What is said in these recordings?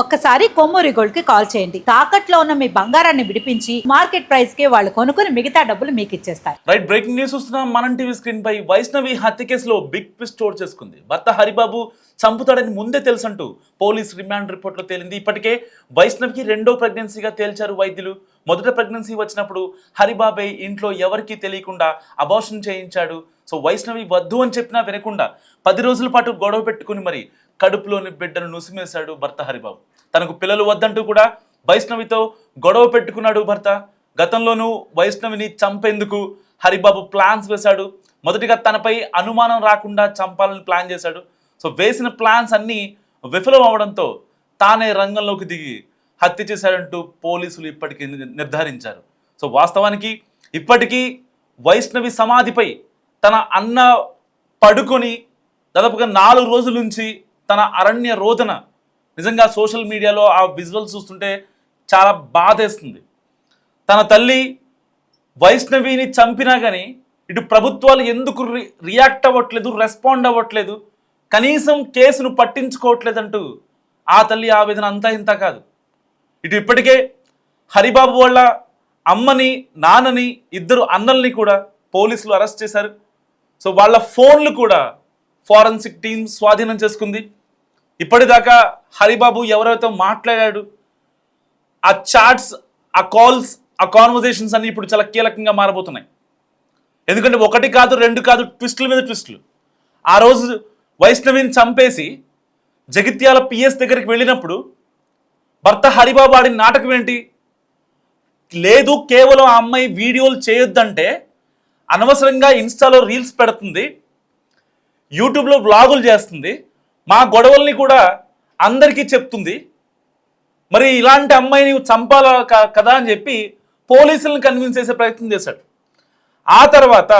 ఒక్కసారి కొమ్మూరి గోల్డ్ కి కాల్ చేయండి. తాకట్లో ఉన్న మీ బంగారాన్ని విడిపించి మార్కెట్ ప్రైస్ కి వాళ్ళు కొనుక్కుని మిగతా డబ్బులు మీకు ఇచ్చేస్తారు. రైట్, బ్రేకింగ్ న్యూస్ చూస్తున్నాం. మనం టీవీ స్క్రీన్ పై వైష్ణవి హత్య కేసులో బిగ్ ట్విస్ట్ చోటు చేసుకుంది. భర్త హరిబాబు చంపుతాడని ముందే తెలుసంటూ పోలీస్ రిమాండ్ రిపోర్ట్ లో తేలింది. ఇప్పటికే వైష్ణవికి రెండో ప్రెగ్నెన్సీగా తేల్చారు వైద్యులు. మొదట ప్రెగ్నెన్సీ వచ్చినప్పుడు హరిబాబే ఇంట్లో ఎవరికీ తెలియకుండా అబార్షన్ చేయించాడు. సో వైష్ణవి వద్దు అని చెప్పినా వినకుండా 10 రోజుల పాటు గొడవ పెట్టుకుని మరి కడుపులోని బిడ్డను నుసిమేశాడు భర్త హరిబాబు. తనకు పిల్లలు వద్దంటూ కూడా వైష్ణవితో గొడవ పెట్టుకున్నాడు భర్త. గతంలోనూ వైష్ణవిని చంపేందుకు హరిబాబు ప్లాన్స్ వేశాడు. మొదటిగా తనపై అనుమానం రాకుండా చంపాలని ప్లాన్ చేశాడు. సో వేసిన ప్లాన్స్ అన్నీ విఫలం అవడంతో తానే రంగంలోకి దిగి హత్య చేశాడంటూ పోలీసులు ఇప్పటికీ నిర్ధారించారు. సో వాస్తవానికి ఇప్పటికీ వైష్ణవి సమాధిపై తన అన్న పడుకొని దాదాపుగా 4 రోజుల నుంచి తన అరణ్య రోదన నిజంగా సోషల్ మీడియాలో ఆ విజువల్స్ చూస్తుంటే చాలా బాధేస్తుంది. తన తల్లి వైష్ణవిని చంపినా కానీ ఇటు ప్రభుత్వాలు ఎందుకు రియాక్ట్ అవ్వట్లేదు, రెస్పాండ్ అవ్వట్లేదు, కనీసం కేసును పట్టించుకోవట్లేదంటూ ఆ తల్లి ఆవేదన అంతా ఇంత కాదు. ఇటు ఇప్పటికే హరిబాబు వాళ్ళ అమ్మని, నాన్నని, 2 అన్నల్ని కూడా పోలీసులు అరెస్ట్ చేశారు. సో వాళ్ళ ఫోన్లు కూడా ఫారెన్సిక్ టీమ్ స్వాధీనం చేసుకుంది. ఇప్పటిదాకా హరిబాబు ఎవరైతే మాట్లాడాడు, ఆ చాట్స్, ఆ కాల్స్, ఆ కాన్వర్జేషన్స్ అన్ని ఇప్పుడు చాలా కీలకంగా మారబోతున్నాయి. ఎందుకంటే 1 కాదు 2 కాదు, ట్విస్టుల మీద ట్విస్టులు. ఆ రోజు వైష్ణవిని చంపేసి జగిత్యాల పిఎస్ దగ్గరికి వెళ్ళినప్పుడు భర్త హరిబాబు ఆడిన నాటకం ఏంటి? లేదు, కేవలం ఆ అమ్మాయి వీడియోలు చేయొద్దంటే అనవసరంగా ఇన్స్టాలో రీల్స్ పెడుతుంది, యూట్యూబ్లో వ్లాగులు చేస్తుంది, మా గొడవల్ని కూడా అందరికీ చెప్తుంది, మరి ఇలాంటి అమ్మాయిని చంపాలా కదా అని చెప్పి పోలీసులను కన్విన్స్ చేసే ప్రయత్నం చేశాడు. ఆ తర్వాత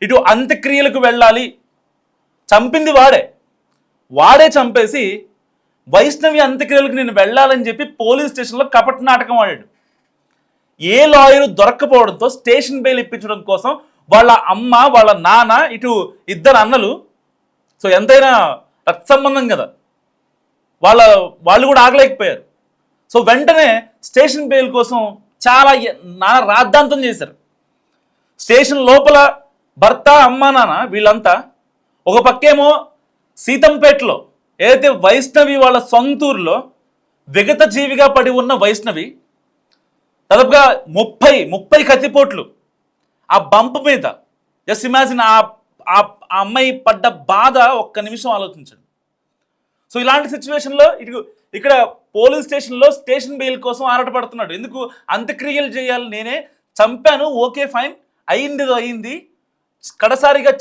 ఇటు అంత్యక్రియలకు వెళ్ళాలి, చంపింది వాడే చంపేసి వైష్ణవి అంత్యక్రియలకు నేను వెళ్ళాలని చెప్పి పోలీస్ స్టేషన్లో కపట నాటకం ఆడాడు. ఏ లాయరు దొరక్కపోవడంతో స్టేషన్ బెయిల్ ఇప్పించడం కోసం వాళ్ళ అమ్మ, వాళ్ళ నాన్న, ఇటు 2 అన్నలు, సో ఎంతైనా రక్త సంబంధం కదా, వాళ్ళు కూడా ఆగలేకపోయారు. సో వెంటనే స్టేషన్ బెయిల్ కోసం చాలా నాన్న రాద్ధాంతం చేశారు. స్టేషన్ లోపల భర్త, అమ్మ, నాన్న వీళ్ళంతా ఒక పక్కేమో సీతంపేటలో ఏదైతే వైష్ణవి వాళ్ళ సొంతూరులో విగత జీవిగా పడి ఉన్న వైష్ణవి దాదాపుగా 30 కత్తిపోట్లు ఆ బంప్ మీద. జస్ట్ ఇమాజిన్ ఆ అమ్మాయి పడ్డ బాధ ఒక్క నిమిషం ఆలోచించండి. సో ఇలాంటి సిచ్యువేషన్లో ఇక్కడ పోలీస్ స్టేషన్లో స్టేషన్ బెయిల్ కోసం ఆరాటపడుతున్నాడు. ఎందుకు? అంత్యక్రియలు చేయాలి, నేనే చంపాను, ఓకే ఫైన్, అయింది,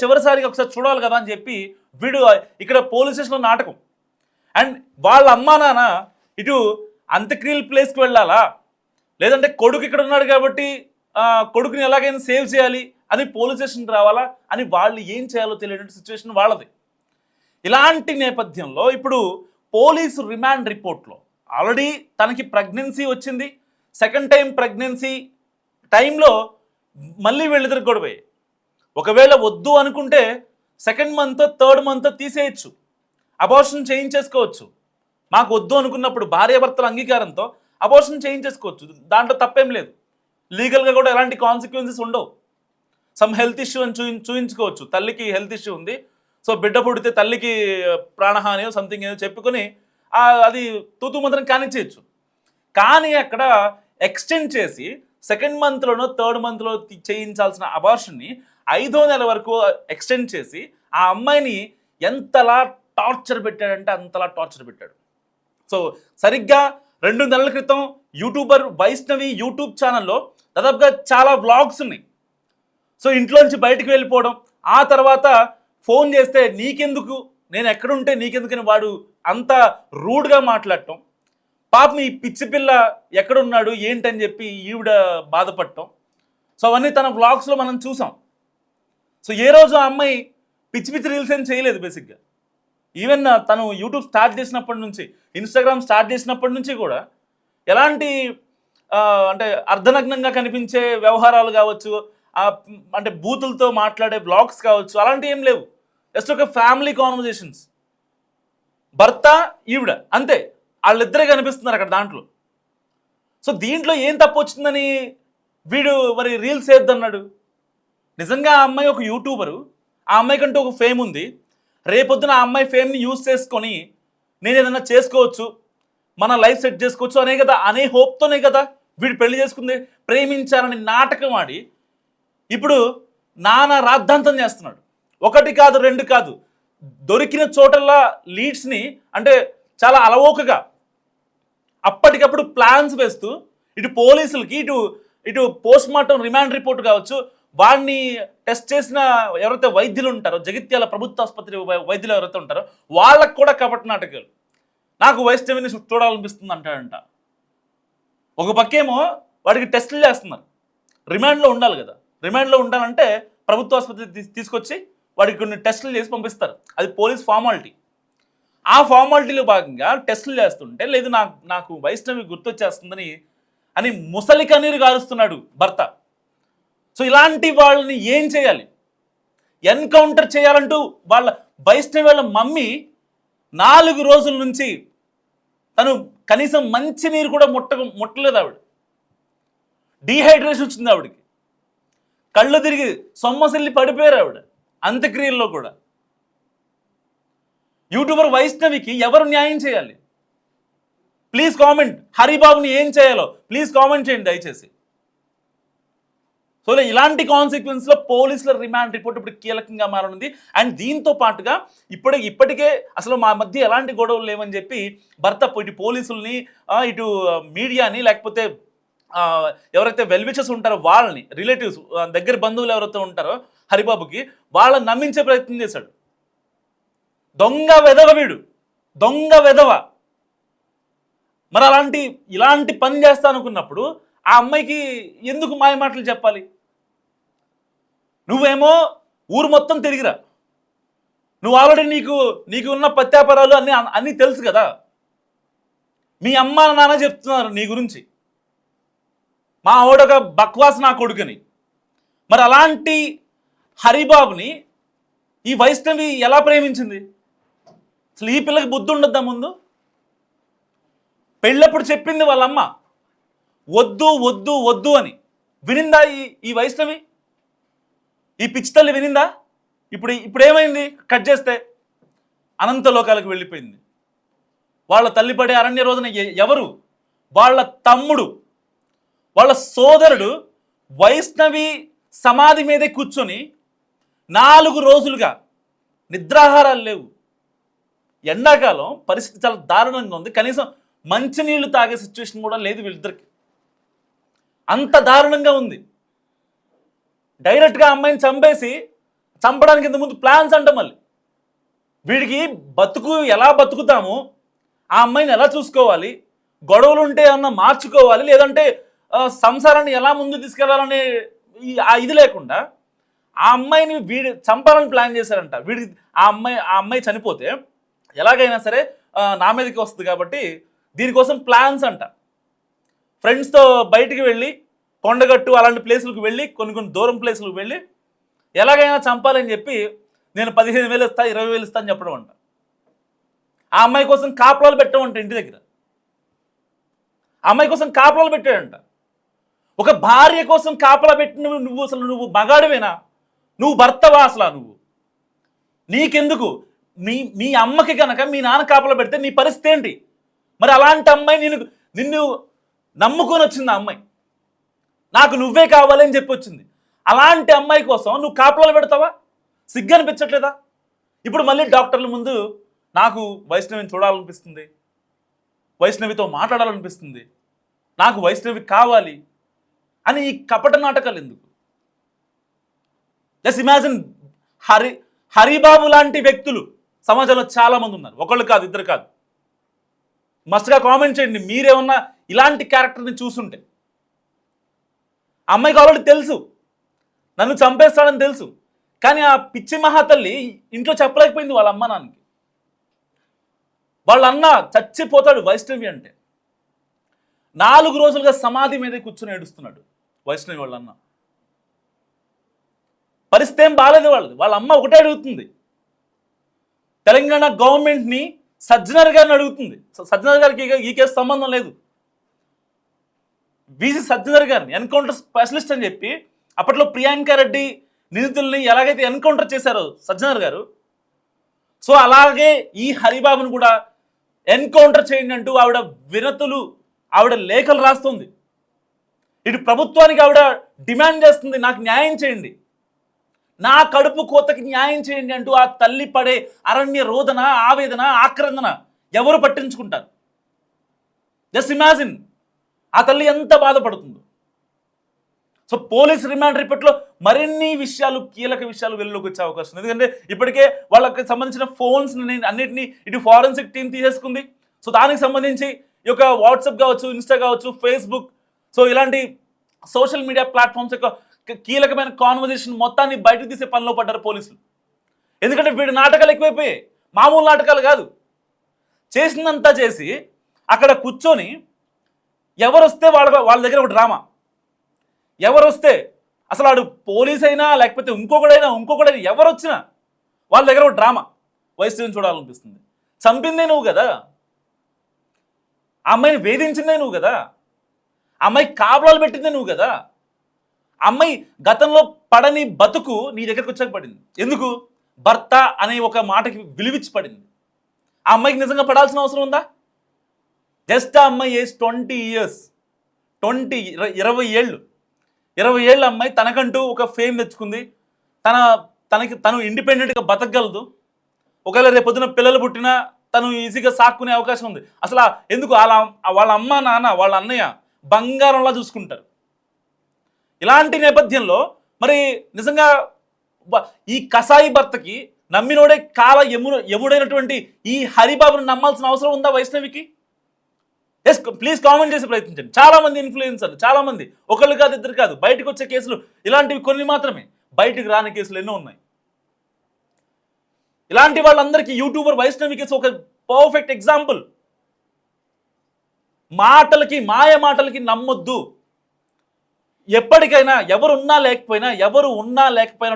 చివరిసారిగా ఒకసారి చూడాలి కదా అని చెప్పి వీడు ఇక్కడ పోలీస్ స్టేషన్లో నాటకం. అండ్ వాళ్ళ అమ్మా నాన్న ఇటు అంత్యక్రియల ప్లేస్కి వెళ్ళాలా, లేదంటే కొడుకు ఇక్కడ ఉన్నాడు కాబట్టి కొడుకుని ఎలాగైనా సేవ్ చేయాలి అని పోలీస్ స్టేషన్కి రావాలా అని వాళ్ళు ఏం చేయాలో తెలియని సిచ్యువేషన్ వాళ్ళది. ఇలాంటి నేపథ్యంలో ఇప్పుడు పోలీసు రిమాండ్ రిపోర్ట్లో ఆల్రెడీ తనకి ప్రెగ్నెన్సీ వచ్చింది. సెకండ్ టైం ప్రెగ్నెన్సీ టైంలో మళ్ళీ వీళ్ళిద్దరు గొడవే. ఒకవేళ వద్దు అనుకుంటే 2nd మంత్ 3rd మంత్ తీసేయచ్చు, అబార్షన్ చేయించేసుకోవచ్చు. మాకు వద్దు అనుకున్నప్పుడు భార్యాభర్తల అంగీకారంతో అబార్షన్ చేయించేసుకోవచ్చు, దాంట్లో తప్పేం లేదు. లీగల్గా కూడా ఎలాంటి కాన్సిక్వెన్సెస్ ఉండవు. సమ్ హెల్త్ ఇష్యూ అని చూయించుకోవచ్చు. తల్లికి హెల్త్ ఇష్యూ ఉంది, సో బిడ్డ పుడితే తల్లికి ప్రాణహాని సంథింగ్ ఏదో చెప్పుకొని అది తూతూ మంత్రం కానిచ్చేయచ్చు. కానీ అక్కడ ఎక్స్టెండ్ చేసి 2nd మంత్లోనో 3rd మంత్లో చేయించాల్సిన అబార్షన్ని 5వ నెల వరకు ఎక్స్టెండ్ చేసి ఆ అమ్మాయిని ఎంతలా టార్చర్ పెట్టాడంటే అంతలా టార్చర్ పెట్టాడు. సో సరిగ్గా 2 నెలల క్రితం యూట్యూబర్ వైష్ణవి యూట్యూబ్ ఛానల్లో దాదాపుగా చాలా వ్లాగ్స్ ఉన్నాయి. సో ఇంట్లోంచి బయటకు వెళ్ళిపోవడం, ఆ తర్వాత ఫోన్ చేస్తే నీకెందుకు, నేను ఎక్కడుంటే నీకెందుకని వాడు అంత రూడ్గా మాట్లాడటం, పాపం ఈ పిచ్చి పిల్ల ఎక్కడున్నాడు ఏంటని చెప్పి ఈవిడ బాధపడటం. సో అవన్నీ తన వ్లాగ్స్లో మనం చూసాం. సో ఏ రోజు ఆ అమ్మాయి పిచ్చి రీల్స్ ఏం చేయలేదు. బేసిక్గా ఈవెన్ తను యూట్యూబ్ స్టార్ట్ చేసినప్పటి నుంచి, ఇన్స్టాగ్రామ్ స్టార్ట్ చేసినప్పటి నుంచి కూడా ఎలాంటి అంటే అర్ధనగ్నంగా కనిపించే వ్యవహారాలు కావచ్చు, అంటే బూతులతో మాట్లాడే బ్లాగ్స్ కావచ్చు, అలాంటివి ఏం లేవు. జస్ట్ ఒక ఫ్యామిలీ కాన్వర్జేషన్స్, భర్త ఈవిడ అంతే. వాళ్ళిద్దరే కనిపిస్తున్నారు అక్కడ దాంట్లో. సో దీంట్లో ఏం తప్పు వచ్చిందని వీడు మరి రీల్స్ వేద్దన్నాడు. నిజంగా ఆ అమ్మాయి ఒక యూట్యూబరు, ఆ అమ్మాయి కంటూ ఒక ఫేమ్ ఉంది. రేపొద్దున ఆ అమ్మాయి ఫేమ్ని యూజ్ చేసుకొని నేను ఏదైనా చేసుకోవచ్చు, మన లైఫ్ సెట్ చేసుకోవచ్చు అనే హోప్తోనే కదా వీడు పెళ్లి చేసుకుంది. ప్రేమించాలని నాటకం ఆడి ఇప్పుడు నానా రాద్ధాంతం చేస్తున్నాడు. ఒకటి కాదు, రెండు కాదు, దొరికిన చోటల్లా లీడ్స్ని అంటే చాలా అలవోకగా అప్పటికప్పుడు ప్లాన్స్ వేస్తూ ఇటు పోలీసులకి ఇటు పోస్ట్ మార్టం రిమాండ్ రిపోర్ట్ కావచ్చు, వాడిని టెస్ట్ చేసిన ఎవరైతే వైద్యులు ఉంటారో, జగిత్యాల ప్రభుత్వ ఆసుపత్రి వైద్యులు ఎవరైతే ఉంటారో వాళ్ళకు కూడా కపట నాటకాలు. నాకు వైష్ణవిని చూడాలనిపిస్తుంది అంటాడంట. ఒక పక్కేమో వాడికి టెస్టులు చేస్తున్నారు. రిమాండ్లో ఉండాలి కదా, రిమాండ్లో ఉండాలంటే ప్రభుత్వ ఆసుపత్రి తీసుకొచ్చి వాడికి కొన్ని టెస్టులు చేసి పంపిస్తారు. అది పోలీస్ ఫార్మాలిటీ. ఆ ఫార్మాలిటీలో భాగంగా టెస్టులు చేస్తుంటే లేదు నాకు వైష్ణవి గుర్తొచ్చేస్తుందని అని ముసలి కన్నీరు గారుస్తున్నాడు భర్త. సో ఇలాంటి వాళ్ళని ఏం చేయాలి? ఎన్కౌంటర్ చేయాలంటూ వైష్ణవి వాళ్ళ మమ్మీ 4 రోజుల నుంచి తను కనీసం మంచి నీరు కూడా ముట్టలేదు. ఆవిడ డీహైడ్రేషన్ వచ్చింది, ఆవిడకి కళ్ళు తిరిగి సొమ్మసిల్లి పడిపోయారు ఆవిడ అంత్యక్రియల్లో కూడా. యూట్యూబర్ వైష్ణవికి ఎవరు న్యాయం చేయాలి? Please comment. హరిబాబుని ఏం చేయాలో ప్లీజ్ కామెంట్ చేయండి దయచేసి. సో ఇలాంటి కాన్సిక్వెన్స్లో పోలీసుల రిమాండ్ రిపోర్ట్ ఇప్పుడు కీలకంగా మారనుంది. అండ్ దీంతో పాటుగా ఇప్పటికే అసలు మా మధ్య ఎలాంటి గొడవలు లేవని చెప్పి భర్త ఇటు పోలీసుల్ని ఇటు మీడియాని లేకపోతే ఎవరైతే వెల్విషర్స్ ఉంటారో వాళ్ళని, రిలేటివ్స్ దగ్గర బంధువులు ఎవరైతే ఉంటారో హరిబాబుకి, వాళ్ళని నమ్మించే ప్రయత్నం చేశాడు. దొంగ వెధవ వీడు, దొంగ వెధవ. మరి ఇలాంటి పని చేస్తా అనుకున్నప్పుడు ఆ అమ్మాయికి ఎందుకు మాయ మాటలు చెప్పాలి? నువ్వేమో ఊరు మొత్తం తిరిగిరా, నువ్వు ఆల్రెడీ నీకు ఉన్న ప్రత్యాపరాలు అన్నీ తెలుసు కదా. మీ అమ్మ నాన్న చెప్తున్నారు నీ గురించి, మా ఆవిడొక బక్వాస్ నా కొడుకుని. మరి అలాంటి హరిబాబుని ఈ వైష్ణవి ఎలా ప్రేమించింది? అసలు ఈ పిల్లకి బుద్ధి ఉండద్దా? ముందు పెళ్ళప్పుడు చెప్పింది వాళ్ళమ్మ వద్దు వద్దు వద్దు అని. వినిందా ఈ వైష్ణవి? ఈ పిచ్చి తల్లి వినిందా? ఇప్పుడు ఏమైంది? కట్ చేస్తే అనంత లోకాలకు వెళ్ళిపోయింది. వాళ్ళ తల్లి పడే అరణ్య రోజున ఎవరు? వాళ్ళ తమ్ముడు, వాళ్ళ సోదరుడు వైష్ణవి సమాధి మీదే కూర్చొని 4 రోజులుగా నిద్రాహారాలు లేవు. ఎండాకాలం పరిస్థితి చాలా దారుణంగా ఉంది. కనీసం మంచినీళ్లు తాగే సిచ్యువేషన్ కూడా లేదు వీళ్ళిద్దరికి. అంత దారుణంగా ఉంది. డైరెక్ట్గా అమ్మాయిని చంపడానికి ఇంత ముందు ప్లాన్స్ అంట. మళ్ళీ వీడికి ఎలా బతుకుతాము, ఆ అమ్మాయిని ఎలా చూసుకోవాలి, గొడవలు ఉంటే ఏమన్నా మార్చుకోవాలి, లేదంటే సంసారాన్ని ఎలా ముందు తీసుకెళ్లాలనే ఇది లేకుండా ఆ అమ్మాయిని వీడి చంపాలని ప్లాన్ చేశారంట. ఆ అమ్మాయి చనిపోతే ఎలాగైనా సరే నా మీదకి వస్తుంది కాబట్టి దీనికోసం ప్లాన్స్ అంట. ఫ్రెండ్స్తో బయటికి వెళ్ళి కొండగట్టు అలాంటి ప్లేసులకు వెళ్ళి కొన్ని దూరం ప్లేసులకు వెళ్ళి ఎలాగైనా చంపాలని చెప్పి నేను 15,000 ఇస్తా, 20,000 ఇస్తా అని చెప్పడం అంట. ఆ అమ్మాయి కోసం కాపలాలు పెట్టామంట ఇంటి దగ్గర. ఆ అమ్మాయి కోసం కాపలాలు పెట్టాడంట. ఒక భార్య కోసం కాపలా పెట్టి నువ్వు మగాడివేనా? నువ్వు భర్తవా? అసలు నీకెందుకు? మీ అమ్మకి కనుక మీ నాన్న కాపలా పెడితే నీ పరిస్థితి ఏంటి? మరి అలాంటి అమ్మాయి నిన్ను నమ్ముకొని వచ్చింది. ఆ అమ్మాయి నాకు నువ్వే కావాలని చెప్పి వచ్చింది. అలాంటి అమ్మాయి కోసం నువ్వు కాపలాలు పెడతావా? సిగ్గు అనిపించట్లేదా? ఇప్పుడు మళ్ళీ డాక్టర్ల ముందు నాకు వైష్ణవిని చూడాలనిపిస్తుంది, వైష్ణవితో మాట్లాడాలనిపిస్తుంది, నాకు వైష్ణవి కావాలి అని ఈ కపట నాటకాలు ఎందుకు? Just imagine. హరిబాబు లాంటి వ్యక్తులు సమాజంలో చాలామంది ఉన్నారు. ఒకళ్ళు కాదు, ఇద్దరు కాదు. మస్ట్గా కామెంట్ చేయండి మీరేమన్నా ఇలాంటి క్యారెక్టర్ని చూసుంటే. అమ్మాయికి ఆల్రెడీ తెలుసు నన్ను చంపేస్తాడని తెలుసు, కానీ ఆ పిచ్చి మహాతల్లి ఇంట్లో చెప్పలేకపోయింది వాళ్ళ అమ్మ నాన్నకి. వాళ్ళ అన్న చచ్చిపోతాడు వైష్ణవి అంటే. 4 రోజులుగా సమాధి మీదే కూర్చొని ఏడుస్తున్నాడు వైష్ణవి వాళ్ళ అన్న. పరిస్థితి ఏం బాగాలేదు వాళ్ళది. వాళ్ళ అమ్మ ఒకటే అడుగుతుంది, తెలంగాణ గవర్నమెంట్ని సజ్జనర్ గారిని అడుగుతుంది. సజ్జనర్ గారికి ఈ కేసు సంబంధం లేదు. వీసీ సజ్జనర్ గారిని ఎన్కౌంటర్ స్పెషలిస్ట్ అని చెప్పి అప్పట్లో ప్రియాంక రెడ్డి నిందితుల్ని ఎలాగైతే ఎన్కౌంటర్ చేశారో సజ్జనర్ గారు, సో అలాగే ఈ హరిబాబును కూడా ఎన్కౌంటర్ చేయండి అంటూ ఆవిడ వినతులు, ఆవిడ లేఖలు రాస్తుంది. ఇటు ప్రభుత్వానికి ఆవిడ డిమాండ్ చేస్తుంది, నాకు న్యాయం చేయండి, నా కడుపు కోతకి న్యాయం చేయండి అంటూ ఆ తల్లి పడే అరణ్య రోదన, ఆవేదన, ఆక్రందన ఎవరు పట్టించుకుంటారు? జస్ట్ ఇమాజిన్ ఆ తల్లి ఎంత బాధపడుతుందో. సో పోలీస్ రిమాండ్ రిపోర్ట్లో మరిన్ని విషయాలు, కీలక విషయాలు వెలుగులోకి వచ్చే అవకాశం ఉంది. ఎందుకంటే ఇప్పటికే వాళ్ళకి సంబంధించిన ఫోన్స్ అన్నిటినీ ఇటు ఫారెన్సిక్ టీం తీసేసుకుంది. సో దానికి సంబంధించి ఈ యొక్క వాట్సాప్ కావచ్చు, ఇన్స్టా కావచ్చు, ఫేస్బుక్, సో ఇలాంటి సోషల్ మీడియా ప్లాట్ఫామ్స్ యొక్క కీలకమైన కాన్వర్జేషన్ మొత్తాన్ని బయటకు తీసే పనిలో పడ్డారు పోలీసులు. ఎందుకంటే వీడి నాటకాలు ఎక్కువైపోయాయి, మామూలు నాటకాలు కాదు. చేసిందంతా చేసి అక్కడ కూర్చొని ఎవరు వస్తే వాళ్ళ దగ్గర ఒక డ్రామా, ఎవరు వస్తే అసలు వాడు పోలీస్ అయినా లేకపోతే ఇంకొకడైనా ఎవరు వచ్చినా వాళ్ళ దగ్గర ఒక డ్రామా. వైసీపీని చూడాలనిపిస్తుంది. చంపిందే నువ్వు కదా, ఆ అమ్మాయిని వేధించిందే నువ్వు కదా, అమ్మాయి కాపులాలు పెట్టిందే నువ్వు కదా, అమ్మాయి గతంలో పడని బతుకు నీ దగ్గరకు వచ్చాక పడింది. ఎందుకు? భర్త అనే ఒక మాటకి విలువిచ్చి పడింది. ఆ అమ్మాయికి నిజంగా పడాల్సిన అవసరం ఉందా? జస్ట్ ఆ అమ్మాయి ఏజ్ 20 years, 20 ఏళ్ళ అమ్మాయి తనకంటూ ఒక ఫేమ్ తెచ్చుకుంది. తను ఇండిపెండెంట్గా బతకగలదు. ఒకవేళ రేపొద్దున పిల్లలు పుట్టినా తను ఈజీగా సాక్కునే అవకాశం ఉంది. అసలు ఎందుకు వాళ్ళ అమ్మ నాన్న, వాళ్ళ అన్నయ్య బంగారంలా చూసుకుంటారు. ఇలాంటి నేపథ్యంలో మరి నిజంగా ఈ కసాయి భర్తకి నమ్మినోడే యముడైనటువంటి ఈ హరిబాబును నమ్మాల్సిన అవసరం ఉందా వైష్ణవికి? ఎస్, ప్లీజ్ కామెంట్ చేసి ప్రయత్నించండి. చాలా మంది ఇన్ఫ్లుయెన్సర్లు, చాలా మంది, ఒకళ్ళు కాదు, ఇద్దరు కాదు, బయటకు వచ్చే కేసులు ఇలాంటివి కొన్ని మాత్రమే, బయటకు రాని కేసులు ఎన్నో ఉన్నాయి. ఇలాంటి వాళ్ళందరికీ యూట్యూబర్ వైష్ణవి కేసు ఒక పర్ఫెక్ట్ ఎగ్జాంపుల్. మాయ మాటలకి నమ్మొద్దు. ఎప్పటికైనా ఎవరు ఉన్నా లేకపోయినా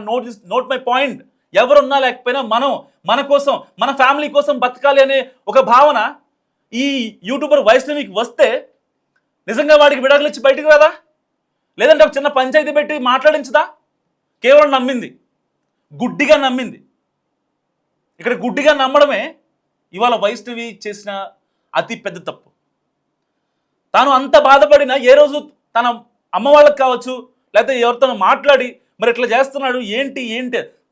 నోట్ మై పాయింట్, ఎవరున్నా లేకపోయినా మనం మన కోసం, మన ఫ్యామిలీ కోసం బతకాలి అనే ఒక భావన ఈ యూట్యూబర్ వైష్ణవికి వస్తే నిజంగా వాడికి విడాకులు ఇచ్చి బయటికి రాదా? లేదంటే ఒక చిన్న పంచాయతీ పెట్టి మాట్లాడించదా? కేవలం నమ్మింది, గుడ్డిగా నమ్మింది. ఇక్కడ గుడ్డిగా నమ్మడమే ఇవాళ వైష్ణవి చేసిన అతి పెద్ద తప్పు. తాను అంత బాధపడినా ఏ రోజు తన అమ్మ వాళ్ళకి కావచ్చు, లేకపోతే ఎవరితో మాట్లాడి మరి ఇట్లా చేస్తున్నాడు ఏంటి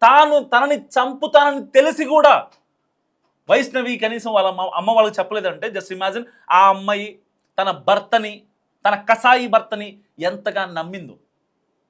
తనని చంపుతానని తెలిసి కూడా వైష్ణవి కనీసం వాళ్ళ అమ్మ వాళ్ళకి చెప్పలేదంటే జస్ట్ ఇమాజిన్ ఆ అమ్మాయి తన కసాయి భర్తని ఎంతగా నమ్మిందో.